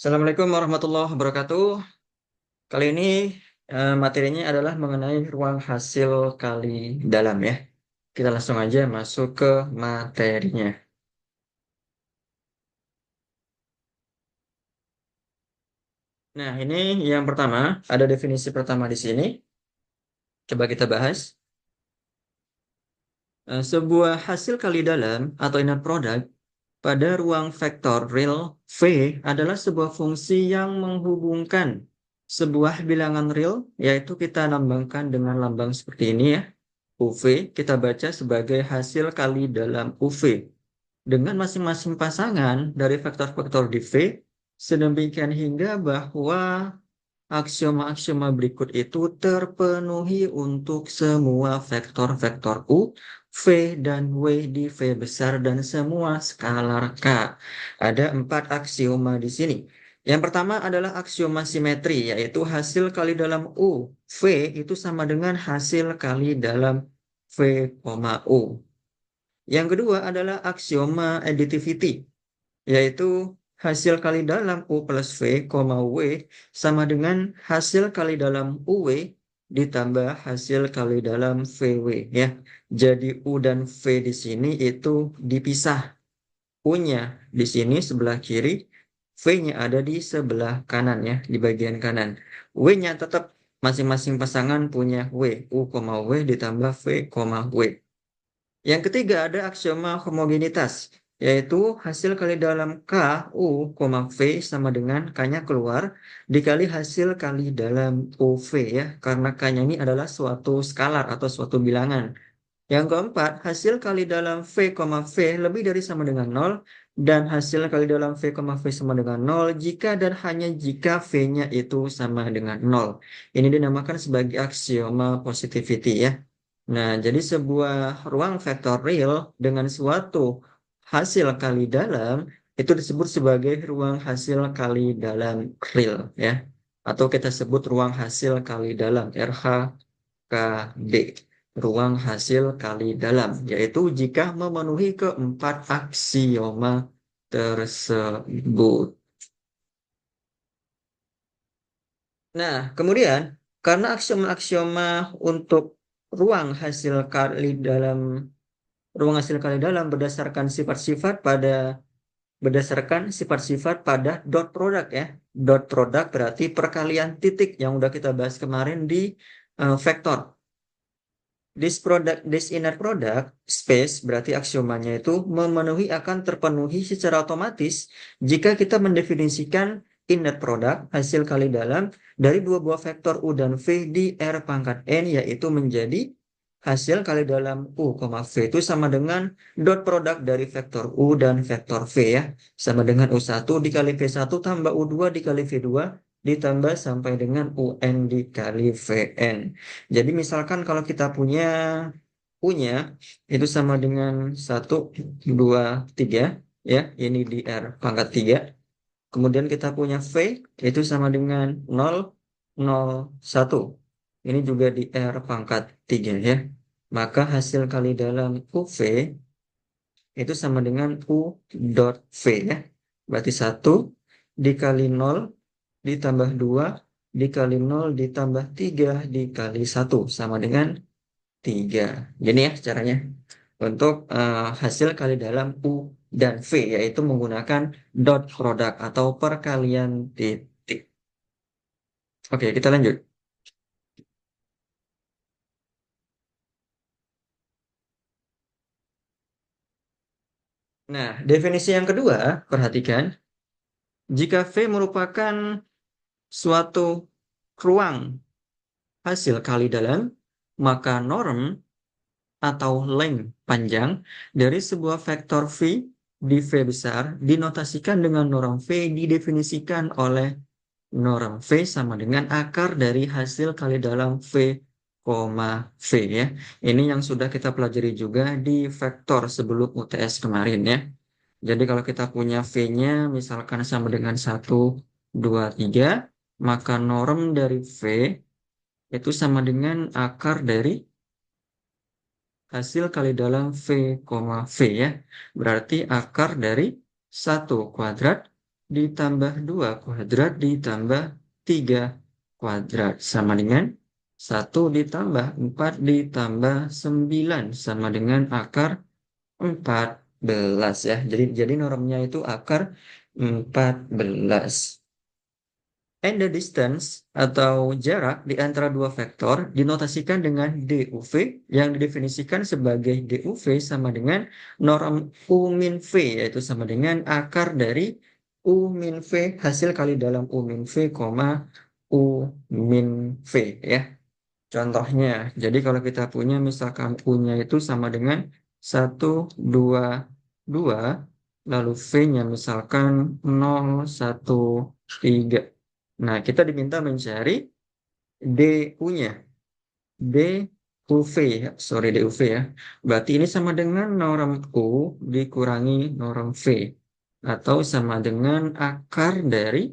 Assalamualaikum warahmatullahi wabarakatuh. Kali ini materinya adalah mengenai ruang hasil kali dalam ya. Kita langsung aja masuk ke materinya. Nah, ini yang pertama, ada definisi pertama di sini. Coba kita bahas. Sebuah hasil kali dalam atau inner product pada ruang vektor real V adalah sebuah fungsi yang menghubungkan sebuah bilangan real, yaitu kita lambangkan dengan lambang seperti ini ya. UV kita baca sebagai hasil kali dalam UV dengan masing-masing pasangan dari vektor-vektor di V, sedemikian hingga bahwa aksioma-aksioma berikut itu terpenuhi untuk semua vektor-vektor U, V, dan W di V besar dan semua skalar K. Ada 4 aksioma di sini. Yang pertama adalah aksioma simetri, yaitu hasil kali dalam U, V itu sama dengan hasil kali dalam V, U. Yang kedua adalah aksioma additivity, yaitu hasil kali dalam U plus V, W sama dengan hasil kali dalam UW ditambah hasil kali dalam VW ya. Jadi U dan V di sini itu dipisah. U-nya di sini sebelah kiri, V-nya ada di sebelah kanan ya, di bagian kanan. W-nya tetap masing-masing pasangan punya W, U, W ditambah V, W. Yang ketiga ada aksioma homogenitas, yaitu hasil kali dalam K, U, V sama dengan K-nya keluar dikali hasil kali dalam UV ya, karena K-nya ini adalah suatu skalar atau suatu bilangan. Yang keempat, hasil kali dalam V, V lebih dari sama dengan 0 dan hasil kali dalam V, V sama dengan 0 jika dan hanya jika V-nya itu sama dengan 0. Ini dinamakan sebagai aksioma positivity ya. Nah, jadi sebuah ruang vektor real dengan suatu hasil kali dalam itu disebut sebagai ruang hasil kali dalam real ya. Atau kita sebut ruang hasil kali dalam RHKD. Ruang hasil kali dalam yaitu jika memenuhi keempat aksioma tersebut. Nah, kemudian karena aksioma-aksioma untuk ruang hasil kali dalam ruang hasil kali dalam berdasarkan sifat-sifat pada dot product ya. Dot product berarti perkalian titik yang udah kita bahas kemarin di vektor. This inner product space berarti aksiomanya itu memenuhi akan terpenuhi secara otomatis jika kita mendefinisikan inner product hasil kali dalam dari dua buah vektor U dan V di R pangkat N, yaitu menjadi hasil kali dalam U, V itu sama dengan dot product dari vektor U dan vektor V ya. Sama dengan U1 dikali V1 tambah U2 dikali V2 ditambah sampai dengan UN dikali VN. Jadi misalkan kalau kita punya U-nya itu sama dengan 1, 2, 3 ya. Ini di R pangkat 3. Kemudian kita punya V itu sama dengan 0, 0, 1. Ini juga di R pangkat 3 ya. Maka hasil kali dalam UV itu sama dengan U dot V ya. Berarti 1 dikali 0 ditambah 2 dikali 0 ditambah 3 dikali 1 sama dengan 3. Gini ya caranya untuk hasil kali dalam U dan V, yaitu menggunakan dot product atau perkalian titik. Oke, kita lanjut. Nah, definisi yang kedua, perhatikan. Jika V merupakan suatu ruang hasil kali dalam, maka norm atau length panjang dari sebuah vektor V di V besar dinotasikan dengan norm V didefinisikan oleh norm V sama dengan akar dari hasil kali dalam V, V ya. Ini yang sudah kita pelajari juga di vektor sebelum UTS kemarin ya. Jadi kalau kita punya V-nya misalkan sama dengan 1, 2, 3, maka norm dari V itu sama dengan akar dari hasil kali dalam V, V ya. Berarti akar dari 1 kuadrat ditambah 2 kuadrat ditambah 3 kuadrat sama dengan 1 ditambah 4 ditambah 9 sama dengan akar 14 ya. Jadi normnya itu akar 14. And the distance atau jarak di antara dua vektor dinotasikan dengan DUV yang didefinisikan sebagai DUV sama dengan norm U min V, yaitu sama dengan akar dari U min V hasil kali dalam U min V, U min V ya. Contohnya, jadi kalau kita punya misalkan U-nya itu sama dengan 1, 2, 2, lalu V-nya misalkan 0, 1, 3. Nah, kita diminta mencari DU-nya. DUV, sorry DUV ya. Berarti ini sama dengan norm U dikurangi norm V. Atau sama dengan akar dari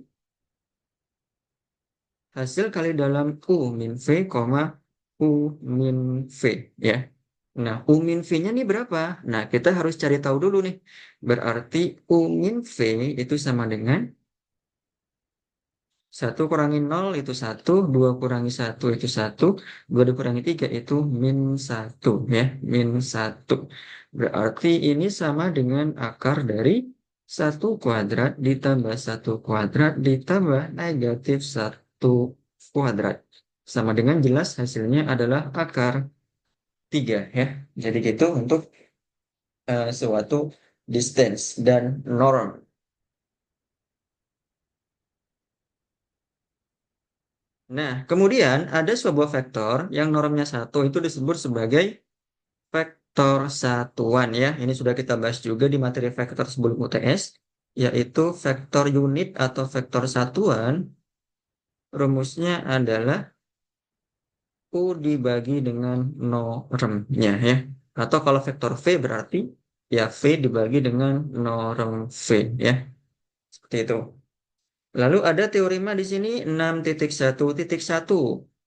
hasil kali dalam U min V, U min V ya. Nah, U min V-nya nih berapa? Nah, kita harus cari tahu dulu nih. Berarti U min V itu sama dengan 1 kurangi 0 itu 1, 2 kurangi 1 itu 1, 2 dikurangi 3 itu min 1 ya, min 1. Berarti ini sama dengan akar dari 1 kuadrat ditambah 1 kuadrat ditambah negatif 1 kuadrat. Sama dengan jelas hasilnya adalah akar 3 ya. Jadi gitu untuk suatu distance dan norm. Nah, kemudian ada sebuah vektor yang normnya 1 itu disebut sebagai vektor satuan ya. Ini sudah kita bahas juga di materi vektor sebelum UTS, yaitu vektor unit atau vektor satuan. Rumusnya adalah U dibagi dengan normnya ya. Atau kalau vektor V berarti ya V dibagi dengan norm V ya. Seperti itu. Lalu ada teorema di sini 6.1.1.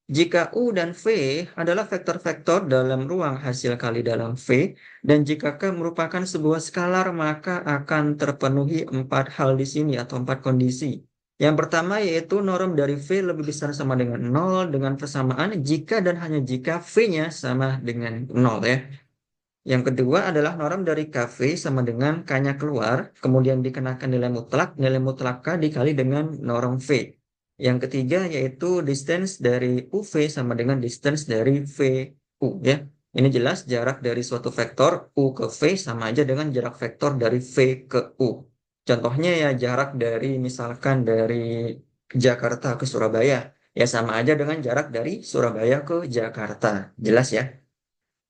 Jika U dan V adalah vektor-vektor dalam ruang hasil kali dalam V, dan jika K merupakan sebuah skalar, maka akan terpenuhi 4 hal di sini atau 4 kondisi. Yang pertama yaitu norm dari V lebih besar sama dengan 0 dengan persamaan jika dan hanya jika V-nya sama dengan 0 ya. Yang kedua adalah norm dari KV sama dengan K-nya keluar, kemudian dikenakan nilai mutlak K dikali dengan norm V. Yang ketiga yaitu distance dari UV sama dengan distance dari VU ya. Ini jelas jarak dari suatu vektor U ke V sama aja dengan jarak vektor dari V ke U. Contohnya ya jarak dari misalkan dari Jakarta ke Surabaya. Ya sama aja dengan jarak dari Surabaya ke Jakarta. Jelas ya.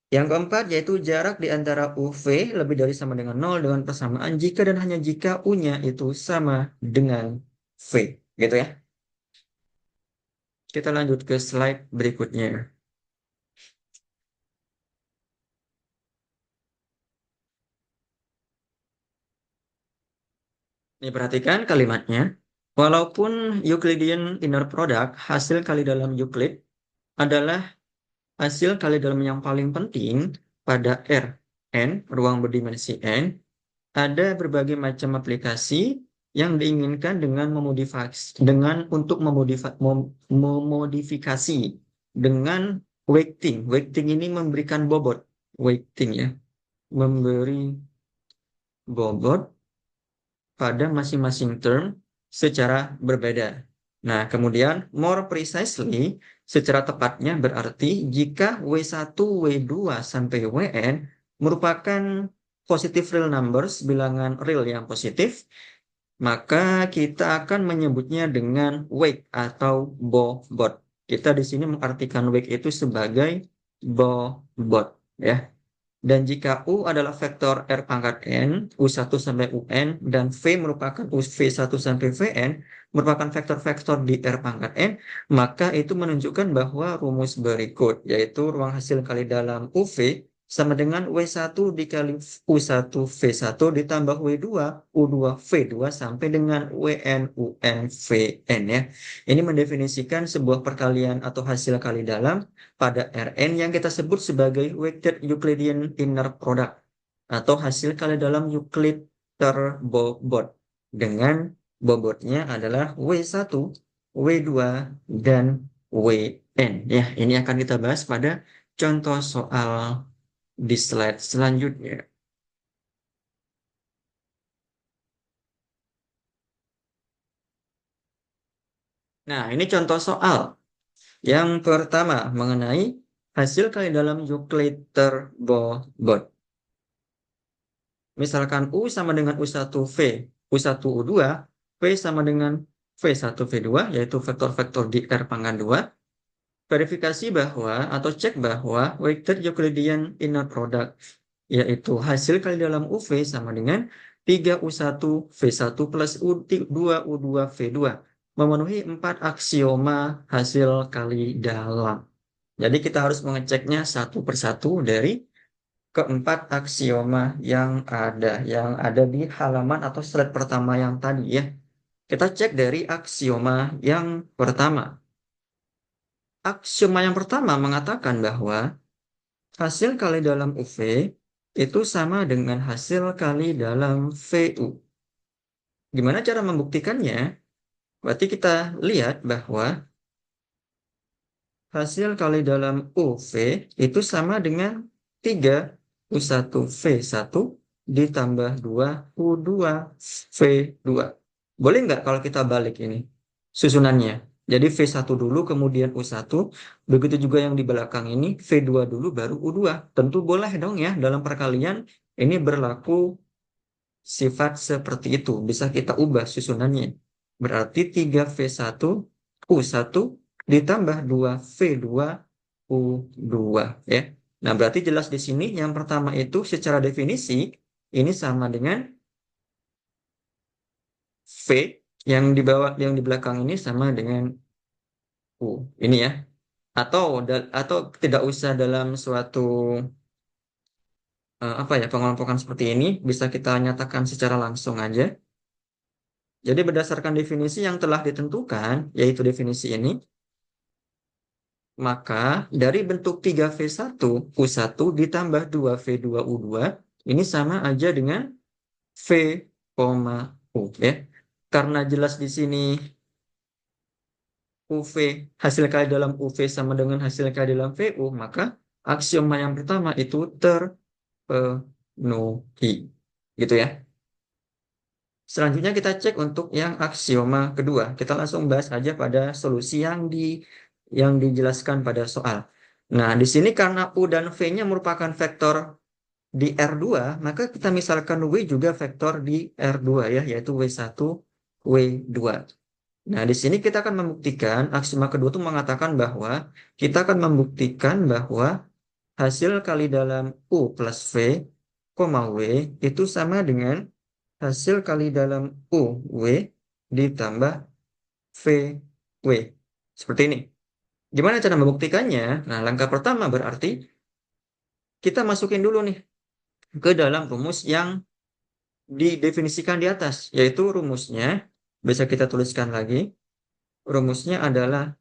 Yang keempat yaitu jarak di antara UV lebih dari sama dengan 0 dengan persamaan jika dan hanya jika U-nya itu sama dengan V. Gitu ya. Kita lanjut ke slide berikutnya. Ini perhatikan kalimatnya. Walaupun Euclidean inner product hasil kali dalam Euclid adalah hasil kali dalam yang paling penting pada Rn, ruang berdimensi n, ada berbagai macam aplikasi yang diinginkan dengan untuk memodifikasi dengan weighting. Weighting ini memberikan bobot. Weighting ya. Memberi bobot pada masing-masing term secara berbeda. Nah, kemudian more precisely, secara tepatnya berarti jika W1, W2 sampai Wn merupakan positive real numbers, bilangan real yang positif, maka kita akan menyebutnya dengan weight atau bobot. Kita di sini mengartikan weight itu sebagai bobot, ya. Dan jika U adalah vektor R pangkat N, U1 sampai UN, dan V merupakan V1 sampai Vn, merupakan vektor-vektor di R pangkat N, maka itu menunjukkan bahwa rumus berikut, yaitu ruang hasil kali dalam UV sama dengan W1 dikali U1 V1 ditambah W2 U2 V2 sampai dengan WN UN Vn ya. Ini mendefinisikan sebuah perkalian atau hasil kali dalam pada Rn yang kita sebut sebagai weighted Euclidean inner product atau hasil kali dalam Euclid terbobot dengan bobotnya adalah W1, W2, dan WN. Ya, ini akan kita bahas pada contoh soal di slide selanjutnya. Nah, ini contoh soal. Yang pertama mengenai hasil kali dalam Euclid bobot. Misalkan U sama dengan U1V, U1, U2, V sama dengan V1, V2, yaitu vektor-vektor di R pangkat 2. Verifikasi bahwa atau cek bahwa weighted Euclidean inner product, yaitu hasil kali dalam UV sama dengan 3U1 V1 plus U2 U2 V2, memenuhi 4 aksioma hasil kali dalam. Jadi kita harus mengeceknya satu persatu dari keempat aksioma yang ada di halaman atau slide pertama yang tadi ya. Kita cek dari aksioma yang pertama. Aksioma yang pertama mengatakan bahwa hasil kali dalam UV itu sama dengan hasil kali dalam VU. Gimana cara membuktikannya? Berarti kita lihat bahwa hasil kali dalam UV itu sama dengan 3U1V1 ditambah 2U2V2. Boleh nggak kalau kita balik ini susunannya? Jadi V1 dulu, kemudian U1. Begitu juga yang di belakang ini, V2 dulu, baru U2. Tentu boleh dong ya, dalam perkalian ini berlaku sifat seperti itu. Bisa kita ubah susunannya. Berarti 3V1 U1 ditambah 2V2 U2 ya. Nah, berarti jelas di sini yang pertama itu secara definisi ini sama dengan V, yang di bawah yang di belakang ini sama dengan U. Ini ya. Atau tidak usah dalam suatu apa ya, pengelompokan seperti ini, bisa kita nyatakan secara langsung aja. Jadi berdasarkan definisi yang telah ditentukan, yaitu definisi ini, maka dari bentuk 3V1 U1 ditambah 2V2 U2 ini sama aja dengan V, U ya. Karena jelas di sini UV, hasil kali dalam UV sama dengan hasil kali dalam VU, maka aksioma yang pertama itu terpenuhi. Gitu ya. Selanjutnya kita cek untuk yang aksioma kedua. Kita langsung bahas aja pada solusi yang dijelaskan pada soal. Nah, di sini karena U dan V-nya merupakan vektor di R2, maka kita misalkan W juga vektor di R2 ya, yaitu W1, W2. Nah, di sini kita akan membuktikan, aksioma kedua itu mengatakan bahwa kita akan membuktikan bahwa hasil kali dalam U plus V, W itu sama dengan hasil kali dalam U, W ditambah V, W. Seperti ini. Gimana cara membuktikannya? Nah, langkah pertama berarti kita masukin dulu nih ke dalam rumus yang didefinisikan di atas, yaitu rumusnya, bisa kita tuliskan lagi, rumusnya adalah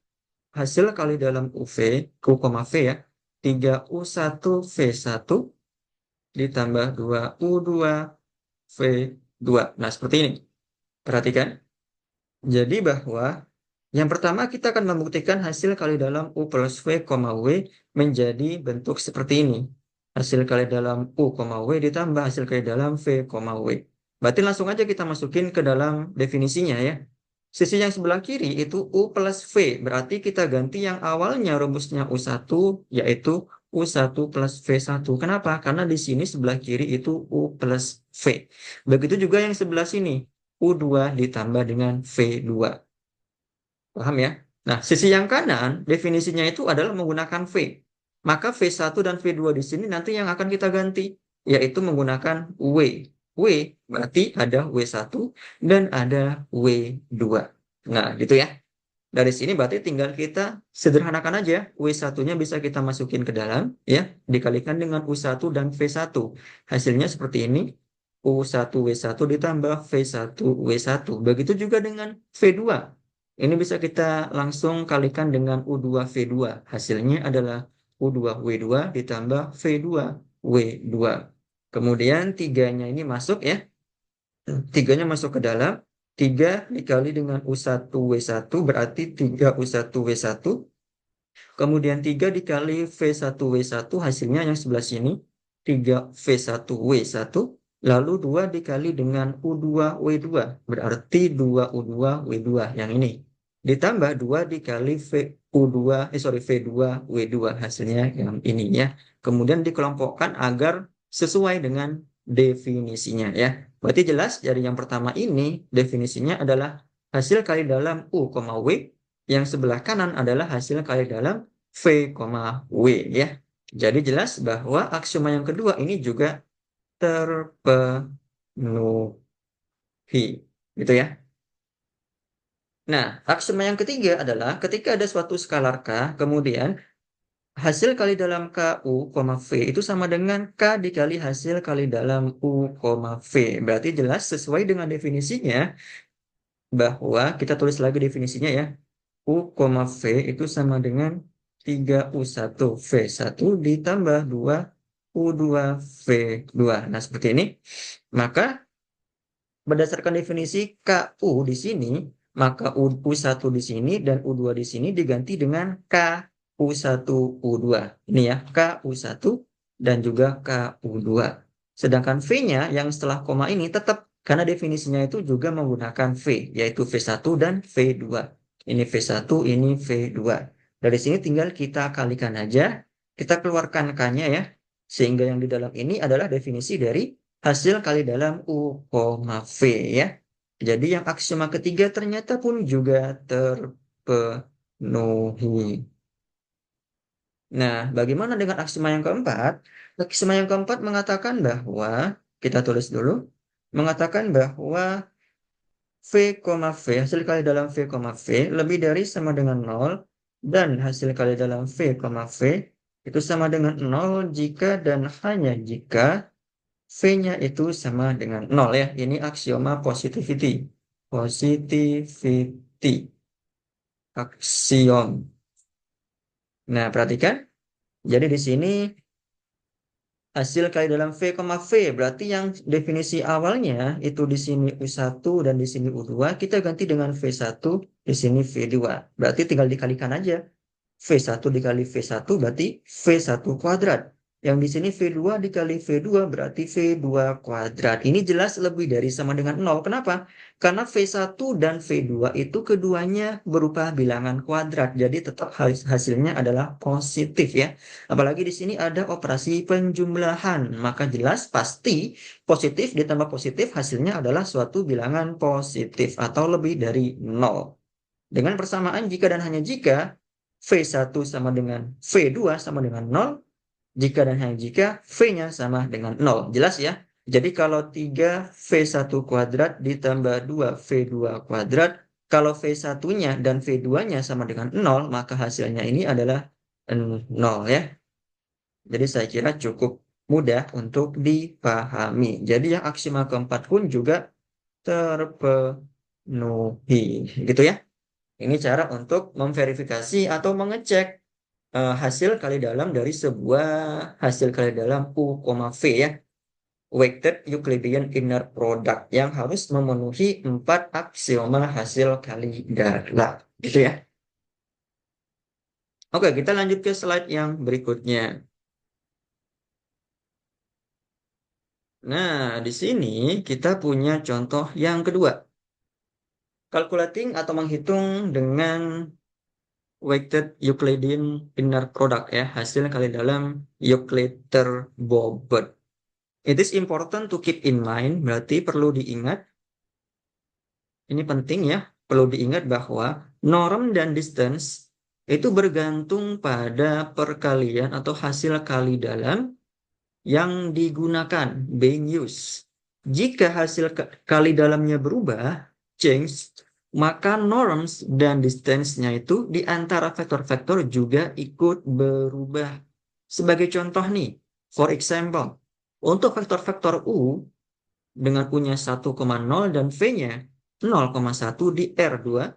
hasil kali dalam UV, U, V ya, 3U1V1 ditambah 2U2V2. Nah, seperti ini. Perhatikan. Jadi bahwa yang pertama kita akan membuktikan hasil kali dalam U plus V, W menjadi bentuk seperti ini. Hasil kali dalam U, W ditambah hasil kali dalam V, W. Berarti langsung aja kita masukin ke dalam definisinya ya. Sisi yang sebelah kiri itu U plus V. Berarti kita ganti yang awalnya rumusnya U1 yaitu U1 plus V1. Kenapa? Karena di sini sebelah kiri itu U plus V. Begitu juga yang sebelah sini. U2 ditambah dengan V2. Paham ya? Nah, sisi yang kanan definisinya itu adalah menggunakan V. Maka V1 dan V2 di sini nanti yang akan kita ganti, yaitu menggunakan W. W berarti ada W1 dan ada W2. Nah, gitu ya. Dari sini berarti tinggal kita sederhanakan aja. W1-nya bisa kita masukin ke dalam, ya, dikalikan dengan U1 dan V1. Hasilnya seperti ini. U1W1 ditambah V1W1. Begitu juga dengan V2. Ini bisa kita langsung kalikan dengan U2V2. Hasilnya adalah U2W2 ditambah V2W2. Kemudian tiganya ini masuk ya. Tiganya masuk ke dalam. 3 dikali dengan U1W1 berarti 3U1W1. Kemudian 3 dikali V1W1 hasilnya yang sebelah sini 3V1W1. Lalu 2 dikali dengan U2W2 berarti 2U2W2 yang ini. Ditambah 2 dikali V2W2 hasilnya yang ini ya. Kemudian dikelompokkan agar sesuai dengan definisinya ya. Berarti jelas dari yang pertama ini definisinya adalah hasil kali dalam U, W, yang sebelah kanan adalah hasil kali dalam V, W ya. Jadi jelas bahwa aksioma yang kedua ini juga terpenuhi gitu ya. Nah, aksioma yang ketiga adalah ketika ada suatu skalar K, kemudian hasil kali dalam K, U, V itu sama dengan K dikali hasil kali dalam U, V. Berarti jelas sesuai dengan definisinya bahwa kita tulis lagi definisinya ya. U, V itu sama dengan 3U1V1 ditambah 2U2V2. Nah, seperti ini. Maka berdasarkan definisi KU di sini, maka U1 di sini dan U2 di sini diganti dengan KU1, U2. Ini ya, KU1 dan juga KU2. Sedangkan V-nya yang setelah koma ini tetap karena definisinya itu juga menggunakan V, yaitu V1 dan V2. Ini V1, ini V2. Dari sini tinggal kita kalikan aja, kita keluarkan K-nya ya. Sehingga yang di dalam ini adalah definisi dari hasil kali dalam U, V ya. Jadi yang aksioma ketiga ternyata pun juga terpenuhi. Nah, bagaimana dengan aksioma yang keempat? Aksioma yang keempat mengatakan bahwa, kita tulis dulu, mengatakan bahwa V, V, hasil kali dalam V, V lebih dari sama dengan 0 dan hasil kali dalam V, V itu sama dengan 0 jika dan hanya jika V-nya itu sama dengan 0 ya. Ini aksioma positivity. Positivity. Aksiom. Nah, perhatikan. Jadi di sini hasil kali dalam V, V berarti yang definisi awalnya itu di sini U1 dan di sini U2 kita ganti dengan V1, di sini V2. Berarti tinggal dikalikan aja. V1 dikali V1 berarti V1 kuadrat. Yang di sini V2 dikali V2 berarti V2 kuadrat. Ini jelas lebih dari sama dengan 0. Kenapa? Karena V1 dan V2 itu keduanya berupa bilangan kuadrat. Jadi tetap hasilnya adalah positif ya. Apalagi di sini ada operasi penjumlahan. Maka jelas pasti positif ditambah positif hasilnya adalah suatu bilangan positif atau lebih dari 0. Dengan persamaan jika dan hanya jika V1 sama dengan V2 sama dengan 0, jika dan hanya jika V-nya sama dengan 0. Jelas ya? Jadi kalau 3V1 kuadrat ditambah 2V2 kuadrat, kalau V1-nya dan V2-nya sama dengan 0, maka hasilnya ini adalah 0 ya. Jadi saya kira cukup mudah untuk dipahami. Jadi yang aksioma keempat pun juga terpenuhi. Gitu ya. Ini cara untuk memverifikasi atau mengecek hasil kali dalam dari sebuah hasil kali dalam U, V ya. Weighted Euclidean Inner Product yang harus memenuhi 4 aksioma hasil kali dalam. Gitu ya. Oke, kita lanjut ke slide yang berikutnya. Nah, di sini kita punya contoh yang kedua. Calculating atau menghitung dengan weighted Euclidean inner product ya, hasil kali dalam Euclid-Bobot. It is important to keep in mind, berarti perlu diingat, ini penting ya, perlu diingat bahwa norm dan distance itu bergantung pada perkalian atau hasil kali dalam yang digunakan, being used. Jika hasil kali dalamnya berubah, change, maka norms dan distance-nya itu di antara vektor-vektor juga ikut berubah. Sebagai contoh nih, for example, untuk vektor-vektor U dengan U-nya 1,0 dan V-nya 0,1 di R2,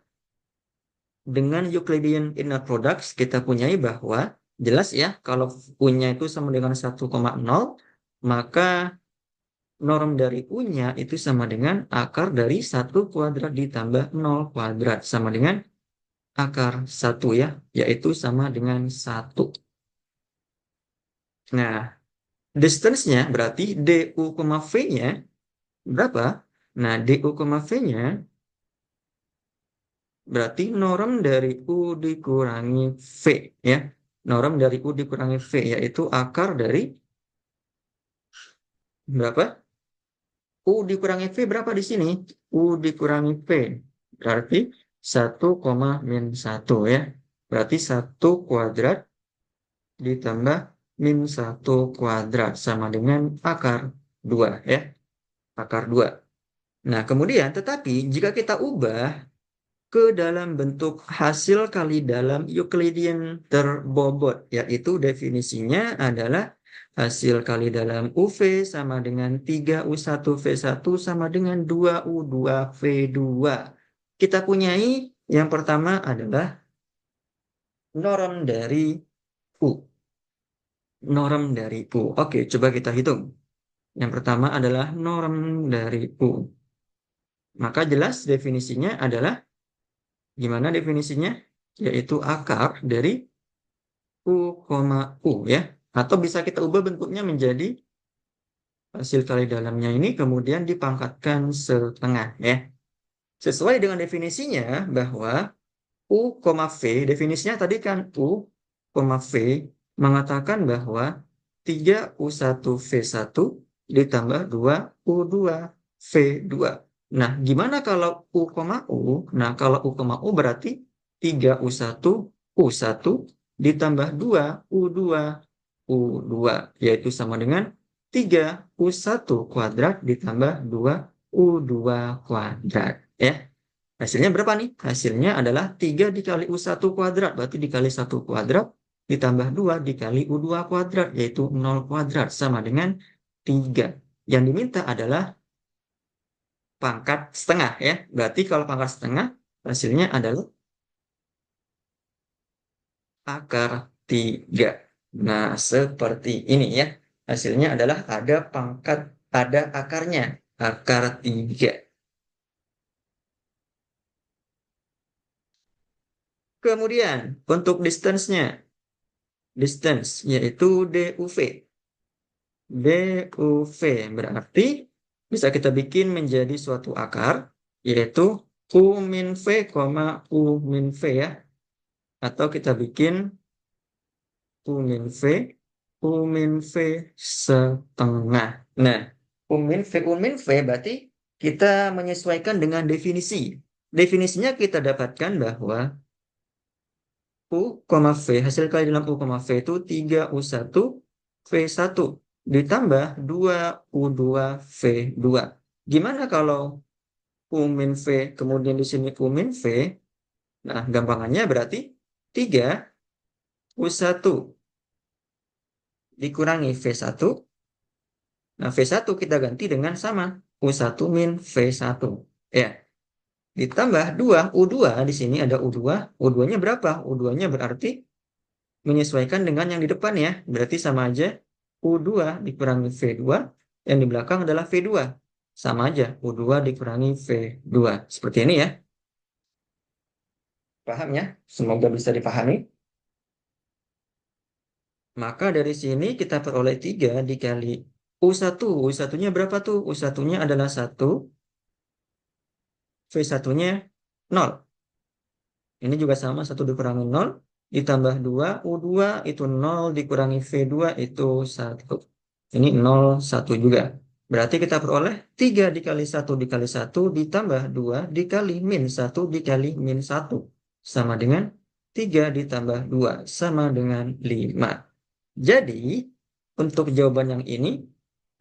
dengan Euclidean inner products kita punyai bahwa jelas ya kalau U-nya itu sama dengan 1,0, maka norm dari U-nya itu sama dengan akar dari 1 kuadrat ditambah 0 kuadrat. Sama dengan akar 1 ya, yaitu sama dengan 1. Nah, distance-nya berarti DU, V-nya berapa? Nah, DU, V-nya berarti norm dari U dikurangi V ya. Norm dari U dikurangi V yaitu akar dari berapa? U dikurangi V berapa di sini? U dikurangi V. Berarti 1, min 1 ya. Berarti 1 kuadrat ditambah min 1 kuadrat sama dengan akar 2 ya. Akar 2. Nah, kemudian tetapi jika kita ubah ke dalam bentuk hasil kali dalam Euclidean terbobot, yaitu definisinya adalah hasil kali dalam UV sama dengan 3U1V1 sama dengan 2U2V2. Kita punyai yang pertama adalah norm dari U. Norm dari U. Oke, coba kita hitung. Yang pertama adalah norm dari U. Maka jelas definisinya adalah, gimana definisinya? Yaitu akar dari U, U ya. Atau bisa kita ubah bentuknya menjadi hasil kali dalamnya ini kemudian dipangkatkan setengah ya. Sesuai dengan definisinya bahwa U, V, definisinya tadi kan U, V mengatakan bahwa 3U1V1 ditambah 2U2V2. Nah, gimana kalau U, U? Nah, kalau U, U berarti 3U1U1 ditambah 2U2 U2, yaitu sama dengan 3U1 kuadrat ditambah 2U2 kuadrat. Ya. Hasilnya berapa nih? Hasilnya adalah 3 dikali U1 kuadrat, berarti dikali 1 kuadrat, ditambah 2 dikali U2 kuadrat, yaitu 0 kuadrat, sama dengan 3. Yang diminta adalah pangkat setengah ya. Berarti kalau pangkat setengah, hasilnya adalah akar 3. Nah, seperti ini ya. Hasilnya adalah ada pangkat, ada akarnya, akar 3. Kemudian, untuk distance-nya, distance yaitu DUV. DUV berarti bisa kita bikin menjadi suatu akar, yaitu U min V, U min V ya. Atau kita bikin U min V, U min V setengah. Nah, U min V berarti kita menyesuaikan dengan definisi. Definisinya kita dapatkan bahwa U, V, hasil kali dalam U, V itu 3U1 V1 ditambah 2U2V2. Gimana kalau U min V, kemudian di sini U min V? Nah, gampangannya berarti 3U1 dikurangi V1. Nah, V1 kita ganti dengan sama U1 min V1. Ya, ditambah 2, U2 di sini ada U2. U2-nya berapa? U2-nya berarti menyesuaikan dengan yang di depan ya. Berarti sama aja U2 dikurangi V2, yang di belakang adalah V2. Sama aja, U2 dikurangi V2. Seperti ini ya. Paham ya? Semoga bisa dipahami. Maka dari sini kita peroleh 3 dikali U1. U1-nya berapa tuh? U1-nya adalah 1, V1-nya 0. Ini juga sama, 1 dikurangi 0, ditambah 2, U2 itu 0, dikurangi V2 itu 1. Ini 0, 1 juga. Berarti kita peroleh 3 dikali 1 dikali 1 ditambah 2 dikali min 1 dikali min 1. Sama dengan 3 ditambah 2, sama dengan 5. Jadi, untuk jawaban yang ini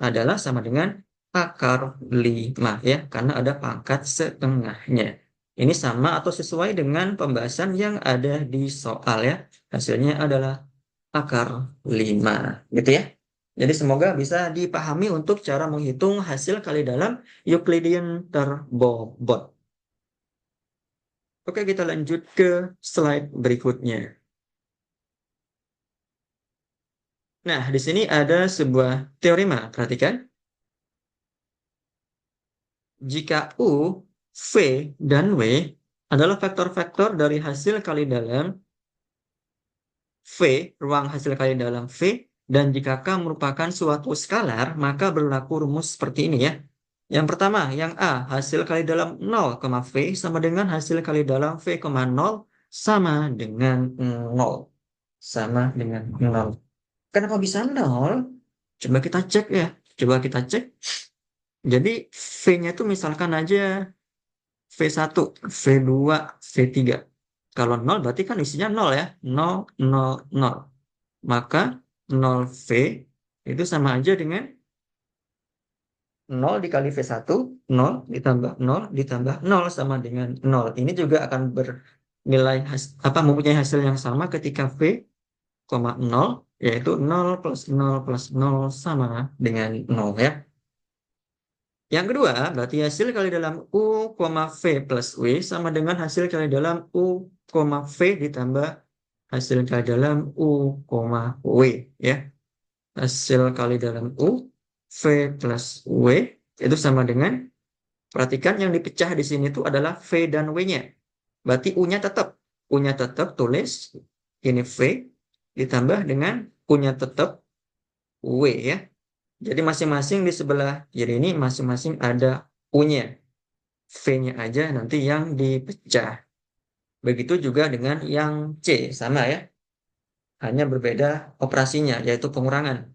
adalah sama dengan akar 5 ya, karena ada pangkat setengahnya. Ini sama atau sesuai dengan pembahasan yang ada di soal ya. Hasilnya adalah akar 5 gitu ya. Jadi semoga bisa dipahami untuk cara menghitung hasil kali dalam Euclidean terbobot. Oke, kita lanjut ke slide berikutnya. Nah, di sini ada sebuah teorema, perhatikan. Jika U, V, dan W adalah vektor-vektor dari hasil kali dalam V, ruang hasil kali dalam V, dan jika K merupakan suatu skalar, maka berlaku rumus seperti ini ya. Yang pertama, yang A, hasil kali dalam 0, V sama dengan hasil kali dalam V, 0 sama dengan 0. Sama dengan 0. Kenapa bisa 0? Coba kita cek ya. Coba kita cek. Jadi V-nya itu misalkan aja V1, V2, V3. Kalau 0 berarti kan isinya 0 ya. 0, 0, 0. Maka 0V itu sama aja dengan 0 dikali V1, 0 ditambah 0 ditambah 0 sama dengan 0. Ini juga akan bernilai mempunyai hasil yang sama ketika V, 0 yaitu 0 plus 0 plus 0 sama dengan 0 ya. Yang kedua, berarti hasil kali dalam U, V plus W sama dengan hasil kali dalam U, V ditambah hasil kali dalam U, W ya. Hasil kali dalam U, V plus W itu sama dengan, perhatikan yang dipecah di sini itu adalah V dan W-nya. Berarti U-nya tetap. U-nya tetap tulis, ini V, ditambah dengan U-nya tetap W ya. Jadi masing-masing di sebelah kiri ini masing-masing ada U-nya. V-nya aja nanti yang dipecah. Begitu juga dengan yang C, sama ya. Hanya berbeda operasinya, yaitu pengurangan.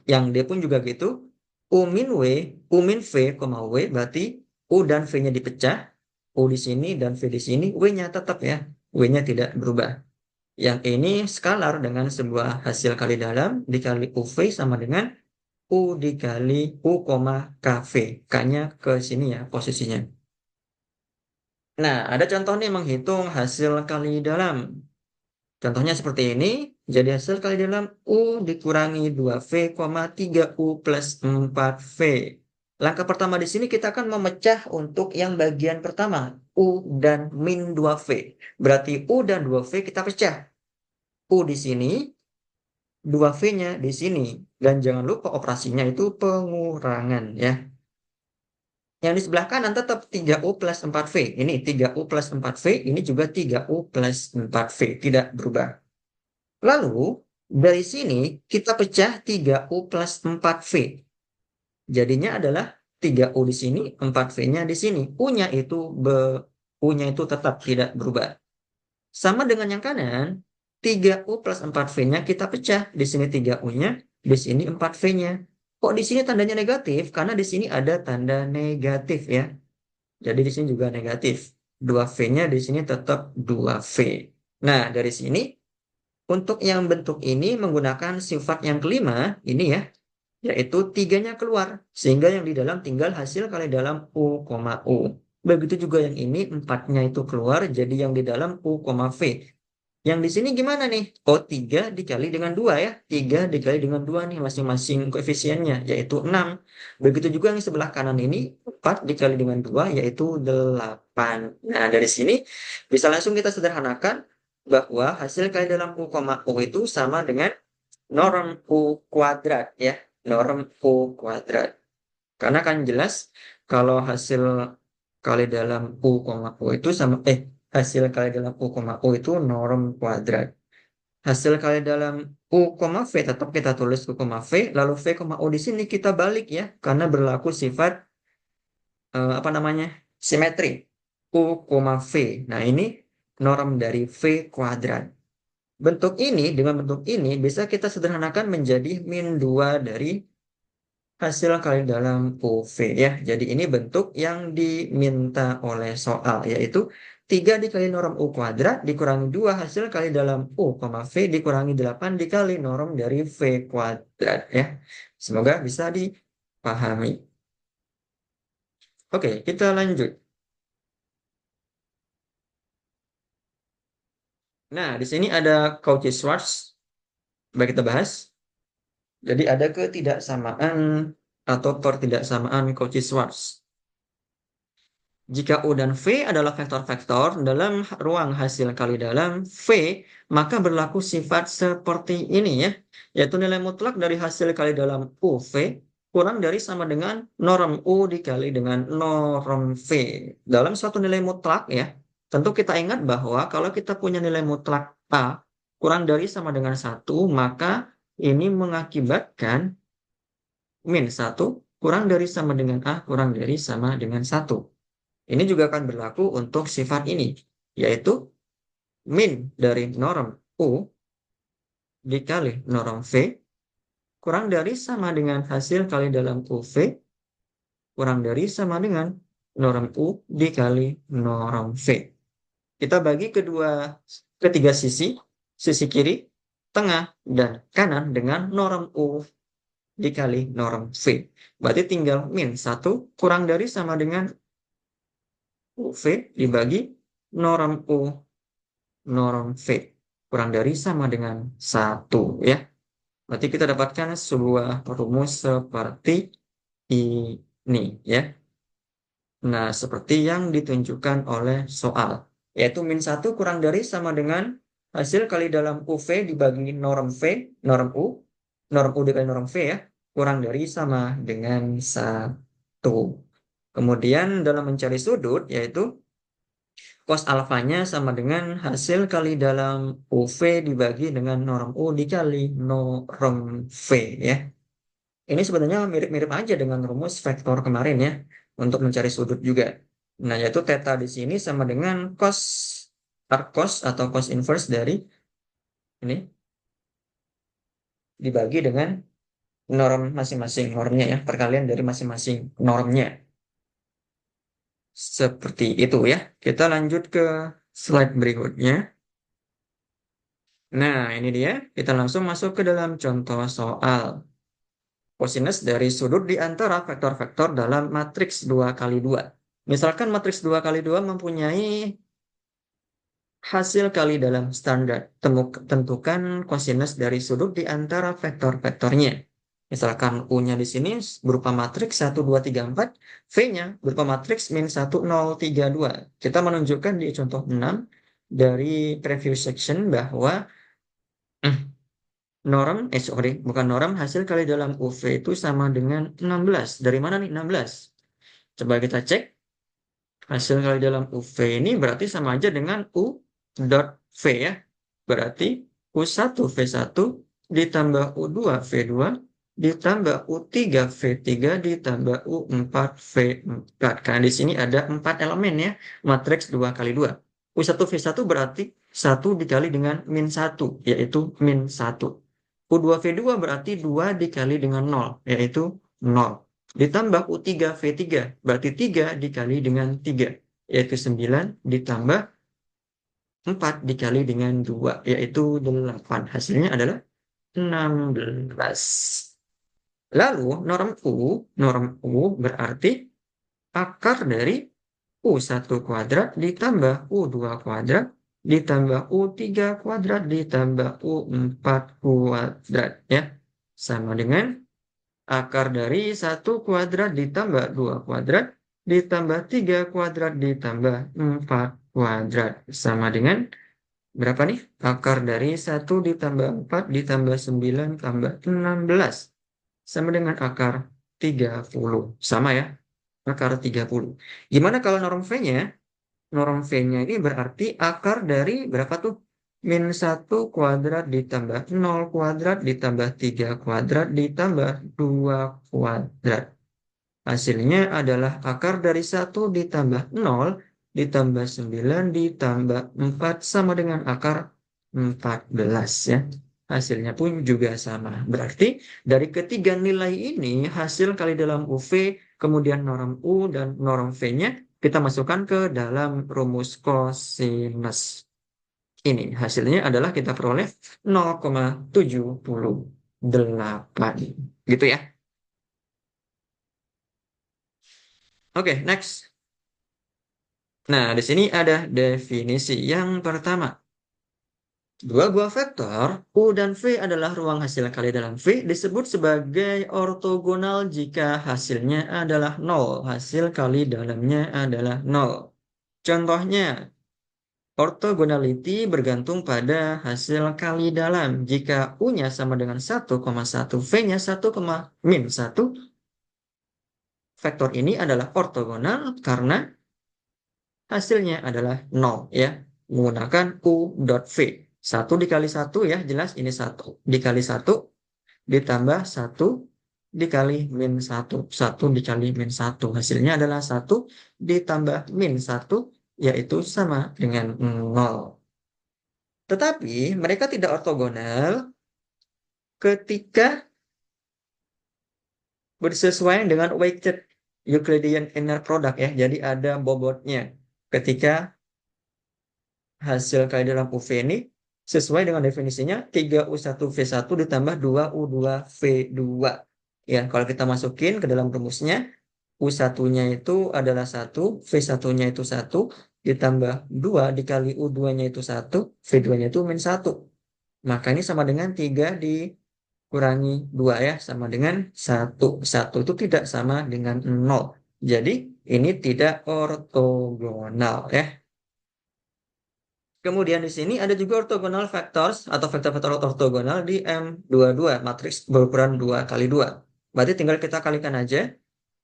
Yang D pun juga gitu. U min W, U min V, W, berarti U dan V-nya dipecah. U di sini dan V di sini, W-nya tetap ya. W-nya tidak berubah. Yang ini skalar dengan sebuah hasil kali dalam dikali UV sama dengan U dikali U, KV. K-nya ke sini ya posisinya. Nah, ada contoh nih menghitung hasil kali dalam. Contohnya seperti ini. Jadi hasil kali dalam U dikurangi 2V, 3U plus 4V. Langkah pertama di sini kita akan memecah untuk yang bagian pertama. U dan min 2V. Berarti U dan 2V kita pecah. U di sini, 2V-nya di sini. Dan jangan lupa operasinya itu pengurangan ya. Yang di sebelah kanan tetap 3U plus 4V. Ini 3U plus 4V, ini juga 3U plus 4V. Tidak berubah. Lalu, dari sini kita pecah 3U plus 4V. Jadinya adalah 3U di sini, 4V-nya di sini. U-nya itu tetap tidak berubah. Sama dengan yang kanan, 3U plus 4V-nya kita pecah. Di sini 3U-nya, di sini 4V-nya. Kok di sini tandanya negatif? Karena di sini ada tanda negatif ya. Jadi di sini juga negatif. 2V-nya di sini tetap 2V. Nah, dari sini untuk yang bentuk ini menggunakan sifat yang kelima, ini ya, yaitu 3-nya keluar. Sehingga yang di dalam tinggal hasil kali dalam U, U. Begitu juga yang ini, 4-nya itu keluar, jadi yang di dalam U, V. Yang di sini gimana nih? Oh, 3 dikali dengan 2 ya. 3 dikali dengan 2 nih masing-masing koefisiennya, yaitu 6. Begitu juga yang sebelah kanan ini, 4 dikali dengan 2, yaitu 8. Nah, dari sini bisa langsung kita sederhanakan bahwa hasil kali dalam U, U itu sama dengan norm U kuadrat ya. Norm U kuadrat. Karena kan jelas kalau hasil kali dalam U, U itu sama, hasil kali dalam U, U itu norm kuadrat. Hasil kali dalam U, V tetap kita tulis U, V, lalu V, U di sini kita balik ya, karena berlaku sifat simetri. U, V. Nah, ini norm dari V kuadrat. Dengan bentuk ini bisa kita sederhanakan menjadi min 2 dari hasil kali dalam UV ya. Jadi ini bentuk yang diminta oleh soal, yaitu 3 dikali norm U kuadrat dikurangi 2 hasil kali dalam U, V dikurangi 8 dikali norm dari V kuadrat ya. Semoga bisa dipahami. Oke, kita lanjut. Nah, di sini ada Cauchy-Schwarz. Baik, kita bahas. Jadi ada ketidaksamaan atau pertidaksamaan Cauchy-Schwarz. Jika U dan V adalah vektor-vektor dalam ruang hasil kali dalam V, maka berlaku sifat seperti ini ya, yaitu nilai mutlak dari hasil kali dalam UV, kurang dari sama dengan norm U dikali dengan norm V. Dalam suatu nilai mutlak ya, tentu kita ingat bahwa kalau kita punya nilai mutlak A kurang dari sama dengan 1, maka ini mengakibatkan min 1 kurang dari sama dengan A kurang dari sama dengan 1. Ini juga akan berlaku untuk sifat ini, yaitu min dari norm U dikali norm V kurang dari sama dengan hasil kali dalam UV kurang dari sama dengan norm U dikali norm V. Kita bagi ketiga sisi kiri, tengah, dan kanan dengan norm U dikali norm V. Berarti tinggal min 1 kurang dari sama dengan UV dibagi norm U norm V. Kurang dari sama dengan 1 ya. Berarti kita dapatkan sebuah rumus seperti ini ya. Nah, seperti yang ditunjukkan oleh soal, yaitu min 1 kurang dari sama dengan hasil kali dalam UV dibagi norm V, norm U dikali norm V ya, kurang dari sama dengan 1. Kemudian dalam mencari sudut, yaitu cos alfanya sama dengan hasil kali dalam UV dibagi dengan norm U dikali norm V ya. Ini sebenarnya mirip-mirip aja dengan rumus vektor kemarin ya, untuk mencari sudut juga. Nah, yaitu theta di sini sama dengan cos arc cos atau cos inverse dari ini dibagi dengan norm masing-masing normnya ya, perkalian dari masing-masing normnya. Seperti itu ya. Kita lanjut ke slide berikutnya. Nah, ini dia. Kita langsung masuk ke dalam contoh soal. Kosinus dari sudut di antara vektor-vektor dalam matriks 2 kali 2. Misalkan matriks 2 kali 2 mempunyai hasil kali dalam standar. Tentukan kosinus dari sudut di antara vektor-vektornya. Misalkan U-nya di sini berupa matriks 1, 2, 3, 4. V-nya berupa matriks min 1, 0, 3, 2. Kita menunjukkan di contoh 6 dari preview section bahwa bukan norm, hasil kali dalam UV itu sama dengan 16. Dari mana nih 16? Coba kita cek. Hasil kali dalam UV ini berarti sama aja dengan U dot V ya. Berarti U1 V1 ditambah U2 V2 ditambah U3 V3 ditambah U4 V4. Karena di sini ada 4 elemen ya, matriks 2 kali 2. U1 V1 berarti 1 dikali dengan min 1, yaitu min 1. U2 V2 berarti 2 dikali dengan 0, yaitu 0. Ditambah U3 V3 berarti 3 dikali dengan 3, yaitu 9 ditambah 4 dikali dengan 2, yaitu 8. Hasilnya adalah 16. Lalu norm U berarti akar dari U1 kuadrat ditambah U2 kuadrat ditambah U3 kuadrat ditambah U4 kuadrat ya. Sama dengan akar dari 1 kuadrat ditambah 2 kuadrat ditambah 3 kuadrat ditambah 4 kuadrat. Sama dengan berapa nih? Akar dari 1 ditambah 4 ditambah 9 tambah 16. Sama dengan akar 30. Sama ya, akar 30. Gimana kalau norm V-nya? Norm V-nya ini berarti akar dari berapa tuh? Min 1 kuadrat ditambah 0 kuadrat ditambah 3 kuadrat ditambah 2 kuadrat. Hasilnya adalah akar dari 1 ditambah 0 ditambah 9 ditambah 4 sama dengan akar 14 ya. Hasilnya pun juga sama. Berarti dari ketiga nilai ini hasil kali dalam UV, kemudian norm U dan norm V-nya kita masukkan ke dalam rumus kosinus. Ini hasilnya adalah kita peroleh 0,78. Gitu ya. Oke, next. Nah, di sini ada definisi yang pertama. Dua buah vektor U dan V adalah ruang hasil kali dalam V disebut sebagai ortogonal jika hasilnya adalah 0. Hasil kali dalamnya adalah 0. Contohnya, orthogonality bergantung pada hasil kali dalam. Jika U-nya sama dengan 1,1, V-nya 1, min 1, vektor ini adalah ortogonal karena hasilnya adalah 0 ya. Menggunakan U dot V. 1 dikali 1 ya, jelas ini 1 dikali 1 ditambah 1 dikali min 1. 1 dikali min 1. Hasilnya adalah 1 ditambah min 1, yaitu sama dengan 0. Tetapi mereka tidak ortogonal ketika bersesuaian dengan weighted Euclidean inner product ya. Jadi ada bobotnya. Ketika hasil kali dalam UV ini sesuai dengan definisinya 3U1V1 ditambah 2U2V2. Ya, kalau kita masukin ke dalam rumusnya, U1-nya itu adalah 1, V1-nya itu 1, ditambah 2 dikali U2-nya itu 1, V2-nya itu min 1. Maka ini sama dengan 3 dikurangi 2 ya, sama dengan 1. 1 itu tidak sama dengan 0. Jadi ini tidak ortogonal ya. Kemudian di sini ada juga orthogonal factors atau vektor-vektor ortogonal di M22, matriks berukuran 2 kali 2. Berarti tinggal kita kalikan aja.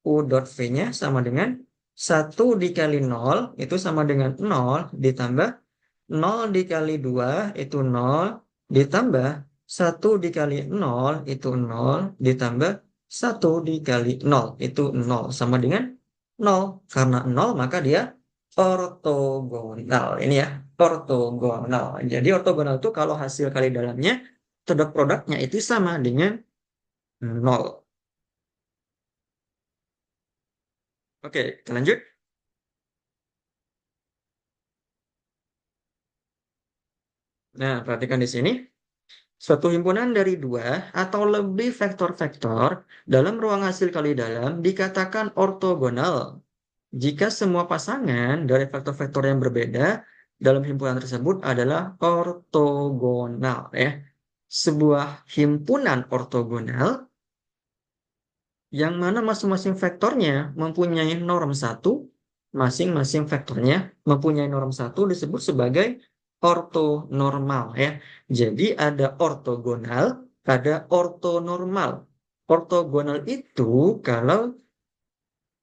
U dot V-nya sama dengan 1 dikali 0, itu sama dengan 0, ditambah 0 dikali 2, itu 0, ditambah 1 dikali 0, itu 0, ditambah 1 dikali 0, itu 0, sama dengan 0. Karena 0, maka dia ortogonal. Ini ya, ortogonal. Jadi ortogonal itu kalau hasil kali dalamnya, atau produknya itu sama dengan 0. Oke, kita lanjut. Nah, perhatikan di sini. Suatu himpunan dari dua atau lebih vektor-vektor dalam ruang hasil kali dalam dikatakan ortogonal jika semua pasangan dari vektor-vektor yang berbeda dalam himpunan tersebut adalah ortogonal ya. Sebuah himpunan ortogonal yang mana masing-masing vektornya mempunyai norm 1, masing-masing vektornya mempunyai norm 1 disebut sebagai ortonormal ya. Jadi ada ortogonal, ada ortonormal. Ortogonal itu kalau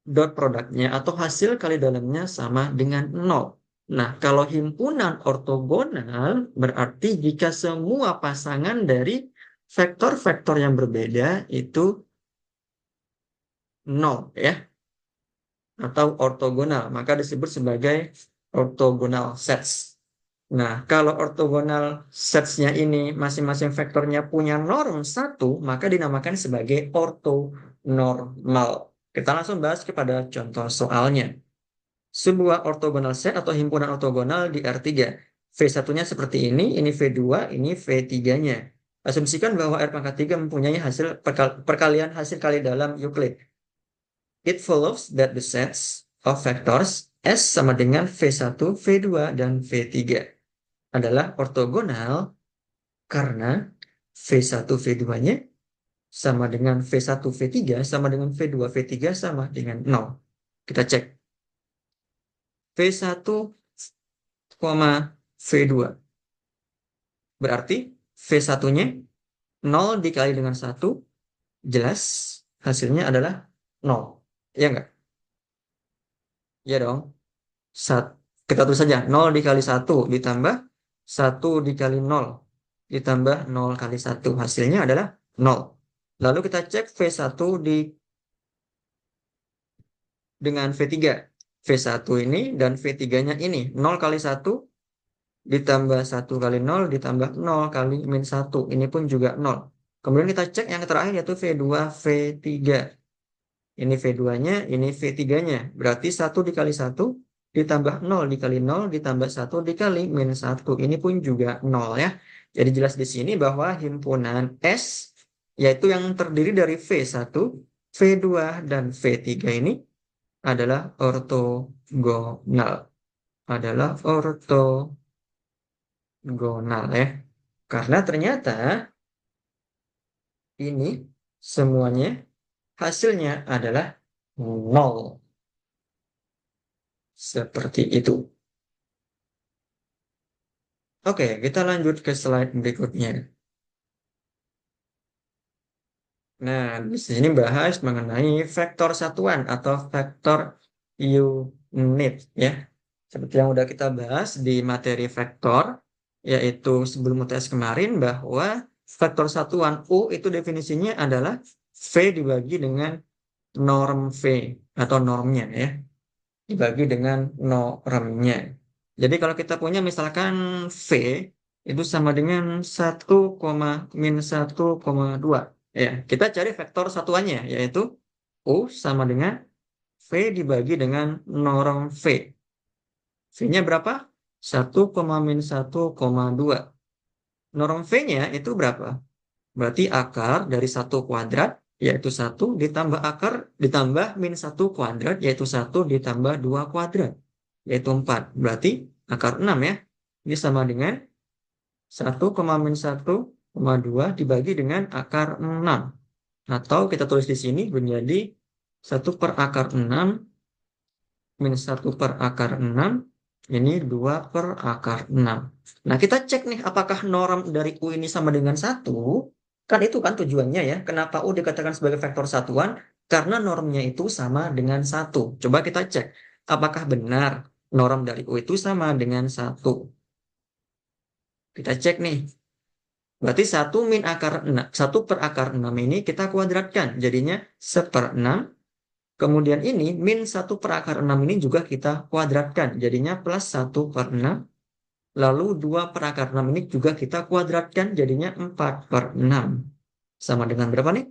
dot produknya atau hasil kali dalamnya sama dengan 0. Nah, kalau himpunan ortogonal berarti jika semua pasangan dari vektor-vektor yang berbeda itu 0 ya, atau ortogonal, maka disebut sebagai ortogonal sets. Nah, kalau ortogonal sets-nya ini masing-masing vektornya punya norm 1, maka dinamakan sebagai ortonormal. Kita langsung bahas kepada contoh soalnya. Sebuah ortogonal set atau himpunan ortogonal di R3. V1-nya seperti ini V2, ini V3-nya. Asumsikan bahwa R pangkat 3 mempunyai hasil perkalian hasil kali dalam Euclid. It follows that the sets of vectors S sama dengan V1, V2, dan V3 adalah ortogonal karena V1, V2-nya sama dengan V1, V3 sama dengan V2, V3 sama dengan 0. Kita cek. V1, V2. Berarti V1-nya 0 dikali dengan 1, jelas hasilnya adalah 0. Iya enggak? Iya dong. Kita tulis saja 0 dikali 1 ditambah 1 dikali 0 ditambah 0 kali 1. Hasilnya adalah 0. Lalu kita cek V1 dengan V3. V1 ini dan V3-nya ini. 0 kali 1 ditambah 1 kali 0 ditambah 0 kali min 1. Ini pun juga 0. Kemudian kita cek yang terakhir yaitu V2, V3. Ini V2-nya, ini V3-nya. Berarti 1 dikali 1 ditambah 0 dikali 0 ditambah 1 dikali min 1. Ini pun juga 0 ya. Jadi jelas di sini bahwa himpunan S, yaitu yang terdiri dari V1, V2, dan V3 ini adalah ortogonal. Adalah ortogonal ya. Karena ternyata ini semuanya hasilnya adalah 0. Seperti itu. Oke, kita lanjut ke slide berikutnya. Nah, di sini bahas mengenai vektor satuan atau vektor unit ya. Seperti yang udah kita bahas di materi vektor, yaitu sebelum UTS kemarin bahwa vektor satuan U itu definisinya adalah V dibagi dengan norm V atau normnya ya. Dibagi dengan normnya. Jadi kalau kita punya misalkan V itu sama dengan 1,-1,2. Ya, kita cari vektor satuannya yaitu U sama dengan V dibagi dengan norm V. V-nya berapa? 1,-1,2. Norm V-nya itu berapa? Berarti akar dari 1 kuadrat, yaitu 1, ditambah akar, ditambah min 1 kuadrat, yaitu 1, ditambah 2 kuadrat, yaitu 4. Berarti akar 6 ya. Ini sama dengan 1,-1,2 dibagi dengan akar 6. Atau kita tulis di sini menjadi 1 per akar 6 min 1 per akar 6, ini 2 per akar 6. Nah, kita cek nih apakah norm dari U ini sama dengan 1. Kan itu kan tujuannya ya. Kenapa U dikatakan sebagai vektor satuan? Karena normnya itu sama dengan 1. Coba kita cek. Apakah benar norm dari U itu sama dengan 1? Kita cek nih. Berarti 1 min akar 6, 1 per akar 6 ini kita kuadratkan. Jadinya 1/6. Kemudian ini min 1 per akar 6 ini juga kita kuadratkan. Jadinya plus 1/6. Lalu 2 per akar 6 ini juga kita kuadratkan. Jadinya 4/6. Sama dengan berapa nih?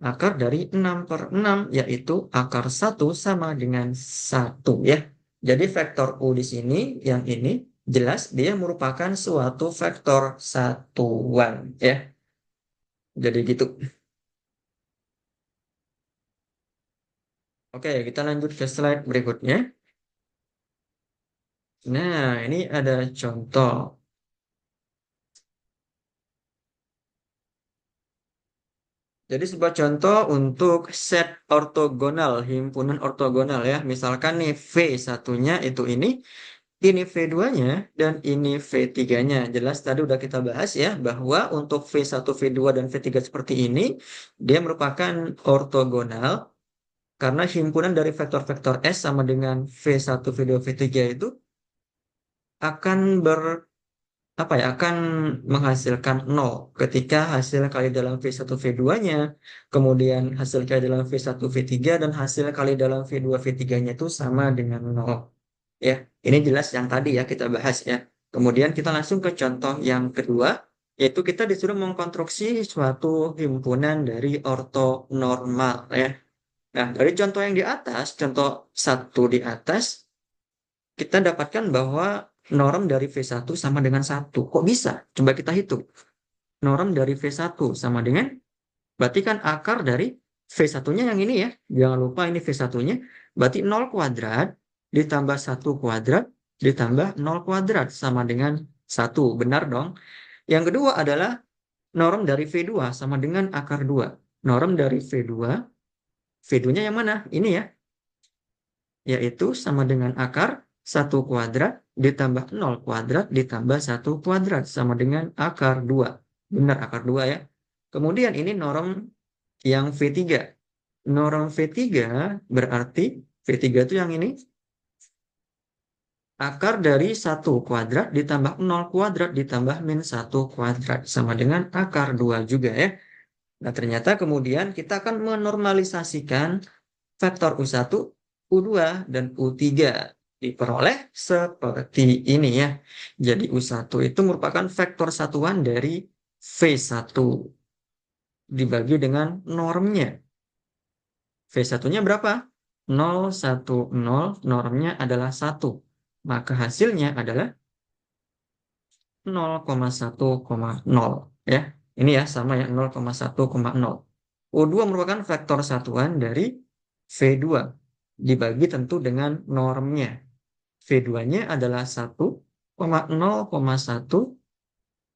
Akar dari 6/6, yaitu akar 1 sama dengan 1 ya. Jadi vektor U di sini, yang ini, jelas dia merupakan suatu vektor satuan ya. Jadi gitu. Oke, kita lanjut ke slide berikutnya. Nah, ini ada contoh. Jadi sebuah contoh untuk set ortogonal, himpunan ortogonal ya. Misalkan nih V1-nya itu ini V2-nya, dan ini V3-nya. Jelas tadi udah kita bahas ya, bahwa untuk V1, V2, dan V3 seperti ini, dia merupakan ortogonal, karena himpunan dari vektor-vektor S sama dengan V1, V2, V3 itu akan akan menghasilkan 0 ketika hasil kali dalam V1 V2-nya, kemudian hasil kali dalam V1 V3, dan hasil kali dalam V2 V3-nya itu sama dengan 0. Ya, ini jelas yang tadi ya kita bahas ya. Kemudian kita langsung ke contoh yang kedua, yaitu kita disuruh mengkonstruksi suatu himpunan dari ortonormal ya. Nah, dari contoh yang di atas, contoh satu di atas, kita dapatkan bahwa norm dari V1 sama dengan 1. Kok bisa? Coba kita hitung. Norm dari V1 sama dengan, berarti kan akar dari V1-nya yang ini ya. Jangan lupa ini V1-nya. Berarti 0 kuadrat ditambah 1 kuadrat ditambah 0 kuadrat sama dengan 1. Benar dong? Yang kedua adalah norm dari V2 sama dengan akar 2. Norm dari V2, V2-nya yang mana? Ini ya. Yaitu sama dengan akar 1 kuadrat ditambah 0 kuadrat ditambah 1 kuadrat sama dengan akar 2. Benar akar 2 ya. Kemudian ini norm yang V3. Norm V3 berarti V3 itu yang ini. Akar dari 1 kuadrat ditambah 0 kuadrat ditambah min 1 kuadrat sama dengan akar 2 juga ya. Nah, ternyata kemudian kita akan menormalisasikan vektor U1, U2, dan U3. Diperoleh seperti ini ya. Jadi U1 itu merupakan vektor satuan dari V1 dibagi dengan normnya. V1-nya berapa? 0, 1, 0, normnya adalah 1. Maka hasilnya adalah 0,1,0 ya. Ini ya sama ya 0,1,0. U2 merupakan vektor satuan dari V2 dibagi tentu dengan normnya. V2-nya adalah 1,0,1.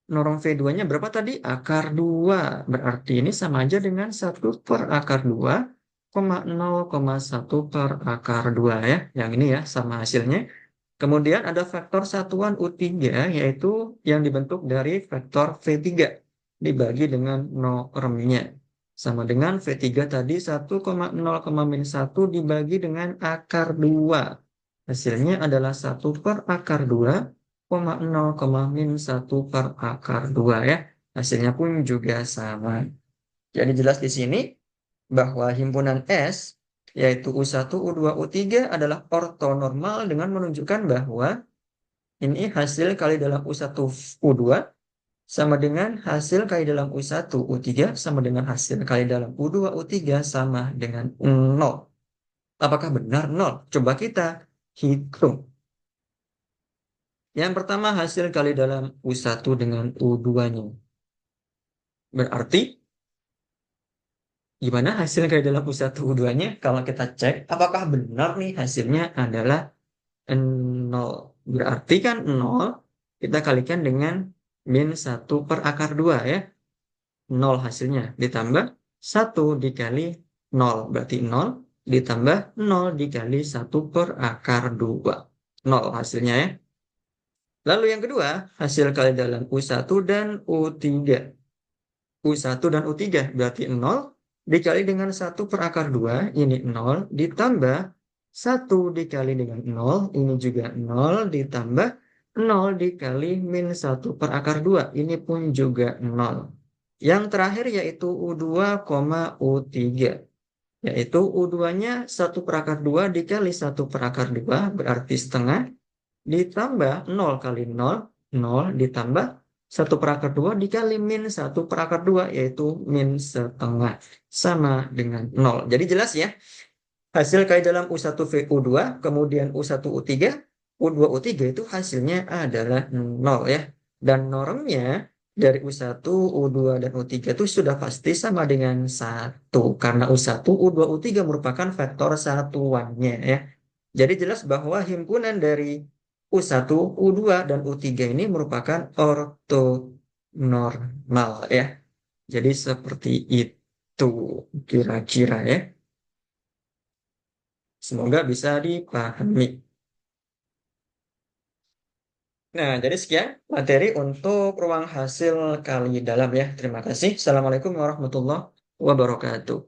Norm V2-nya berapa tadi? Akar 2. Berarti ini sama aja dengan 1 per akar 2, 0,1 per akar 2 ya. Yang ini ya sama hasilnya. Kemudian ada vektor satuan U3, yaitu yang dibentuk dari vektor V3 dibagi dengan normnya. Sama dengan V3 tadi 1,0, min 1 dibagi dengan akar 2. Hasilnya adalah 1 per akar 2, 0, min 1 per akar 2 ya. Hasilnya pun juga sama. Jadi jelas di sini bahwa himpunan S, yaitu U1, U2, U3 adalah ortonormal dengan menunjukkan bahwa ini hasil kali dalam U1, U2 sama dengan hasil kali dalam U1, U3 sama dengan hasil kali dalam U2, U3 sama dengan 0. Apakah benar 0? Coba kita hitung. Yang pertama hasil kali dalam U1 dengan U2-nya. Berarti gimana hasil kali dalam U1, U2-nya? Kalau kita cek, apakah benar nih hasilnya adalah 0. Berarti kan 0 kita kalikan dengan min 1 per akar 2 ya. 0 hasilnya. Ditambah 1 dikali 0. Berarti 0 ditambah 0 dikali 1 per akar 2. 0 hasilnya ya. Lalu yang kedua, hasil kali dalam U1 dan U3. U1 dan U3 berarti 0 dikali dengan 1 per akar 2, ini 0, ditambah 1 dikali dengan 0, ini juga 0, ditambah 0 dikali min 1 per akar 2, ini pun juga 0. Yang terakhir yaitu U2, U3. Yaitu U2-nya 1 per akar 2 dikali 1 per akar 2, berarti setengah, ditambah 0 kali 0, 0 ditambah 1 per akar 2 dikali min 1 per akar 2, yaitu min setengah. Sama dengan 0. Jadi jelas ya, hasil kali dalam U1 V U2, kemudian U1 U3, U2 U3 itu hasilnya adalah 0 ya. Dan normnya dari U1, U2, dan U3 itu sudah pasti sama dengan 1. Karena U1, U2, U3 merupakan vektor satuannya ya. Jadi jelas bahwa himpunan dari U1, U2, dan U3 ini merupakan ortonormal ya. Jadi seperti itu kira-kira ya. Semoga bisa dipahami. Nah, jadi sekian materi untuk ruang hasil kali dalam ya. Terima kasih. Assalamualaikum warahmatullahi wabarakatuh.